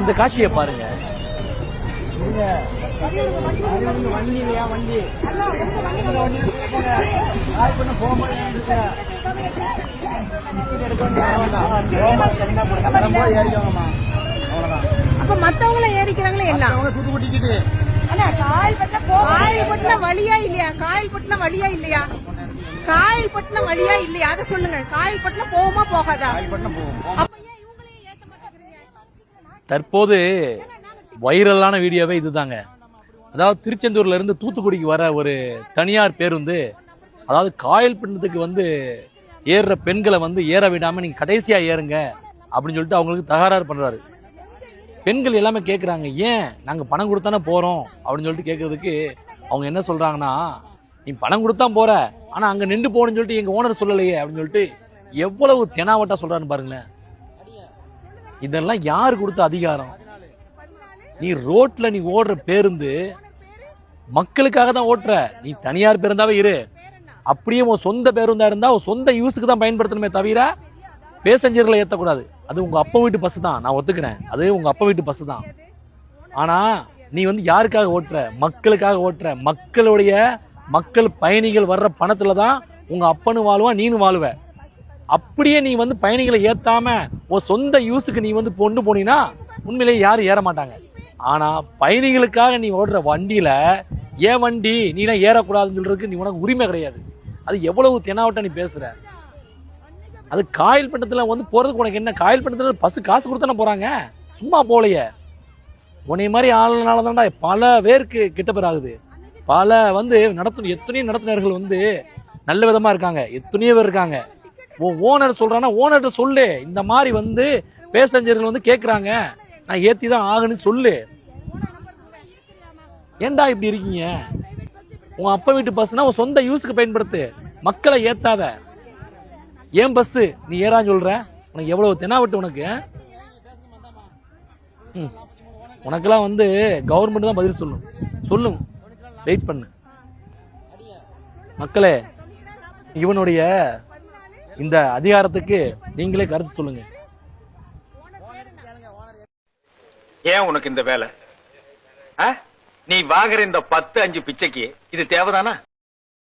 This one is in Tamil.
இந்த காட்சியை பாருங்க. அப்ப மத்தவங்கள ஏறிக்கிறாங்களே என்ன? காயல்பட்டின வழியா இல்லையா? காயல்பட்டின வழியா இல்லையா? காயல்பட்டினம் வழியா இல்லையா? அதை சொல்லுங்க. காயல்பட்டினம் போகுமா போகாதா? அப்ப ஏன் இவங்களே ஏத்த மாட்டேங்கிறீங்க? தற்போது வைரலான வீடியோவே இதுதாங்க. அதாவது திருச்செந்தூர்ல இருந்து தூத்துக்குடிக்கு வர ஒரு தனியார் பேருந்து, அதாவது காயல்பட்டினத்துக்கு வந்து ஏறுற பெண்களை வந்து ஏற விடாம நீங்க கடைசியா ஏறுங்க அப்படின்னு சொல்லிட்டு அவங்களுக்கு தகராறு பண்றாரு. பெண்கள் எல்லாமே கேட்குறாங்க, ஏன் நாங்கள் பணம் கொடுத்தானே போகிறோம் அப்படின்னு சொல்லிட்டு கேட்கறதுக்கு அவங்க என்ன சொல்கிறாங்கன்னா, நீ பணம் கொடுத்தா போகிற, ஆனால் அங்கே நின்று போகணும்னு சொல்லிட்டு எங்கள் ஓனர் சொல்லலையே அப்படின்னு சொல்லிட்டு எவ்வளவு தெனாவட்டா சொல்கிறான்னு பாருங்களேன். இதெல்லாம் யாரு கொடுத்த அதிகாரம்? நீ ரோட்ல நீ ஓடுற பேருந்து மக்களுக்காக தான் ஓட்டுற. நீ தனியார் பேருந்தாவே இரு, அப்படியே உன் சொந்த பேருந்தா இருந்தா உன் சொந்த யூஸுக்கு தான் பயன்படுத்தணுமே தவிர பேசஞ்சர்களை ஏற்றக்கூடாது. அது உங்க அப்பா வீட்டு பஸ் தான், நான் ஒத்துக்கிறேன், அது உங்க அப்பா வீட்டு பஸ் தான். ஆனா நீ வந்து யாருக்காக ஓட்டுற? மக்களுக்காக ஓட்டுற. மக்கள் பயணிகள் வர்ற பணத்துல தான் உங்க அப்பனும் வாழுவான், நீனும் வாழுவ. அப்படியே நீ வந்து பயணிகளை ஏத்தாம உன் சொந்த யூஸுக்கு நீ வந்து கொண்டு போனீங்கன்னா உண்மையிலேயே யாரும் ஏற மாட்டாங்க. ஆனா பயணிகளுக்காக நீ ஓடுற வண்டியில ஏன் வண்டி நீனா ஏறக்கூடாதுன்னு சொல்றதுக்கு நீ உனக்கு உரிமை கிடையாது. அது எவ்வளவு தெனாவட்டா நீ பேசுற. அது காயல்பட்டினத்துல வந்து போறதுக்கு உனக்கு என்ன? காயல்பட்டினத்துல பஸ் காசு கொடுத்தானே போறாங்க, சும்மா போலையே. உன்னை மாதிரி ஆளுனால தான்டா பல பேருக்கு கிட்ட பேர் ஆகுது. பல வந்து எத்தனையோ நடத்துனர்கள் வந்து நல்ல விதமா இருக்காங்க, எத்தனையோ பேர் இருக்காங்க. ஓனர் சொல்றானா ஓனர்கிட்ட சொல்லு, இந்த மாதிரி வந்து பேசஞ்சர்கள் வந்து கேட்குறாங்க, நான் ஏற்றி தான் ஆகணும்னு சொல்லு. ஏன்டா இப்படி இருக்கீங்க? உன் அப்பா வீட்டு பஸ்னா உன் சொந்த யூஸுக்கு பயன்படுத்து, மக்களை ஏத்தாத. ஏன் பஸ் நீ ஏறான்னு சொல்ற? உனக்கு எவ்வளவு தெனாவட்டு உனக்கு. உனக்கெல்லாம் வந்து கவர்மெண்ட் தான் பதில் சொல்லும். வெயிட் பண்ணு மக்களே. இவனுடைய இந்த அதிகாரத்துக்கு நீங்களே கருத்து சொல்லுங்க. ஏன் உனக்கு இந்த வேலை? நீ வாங்குற இந்த 10-5 பிச்சைக்கு இது தேவைதானா?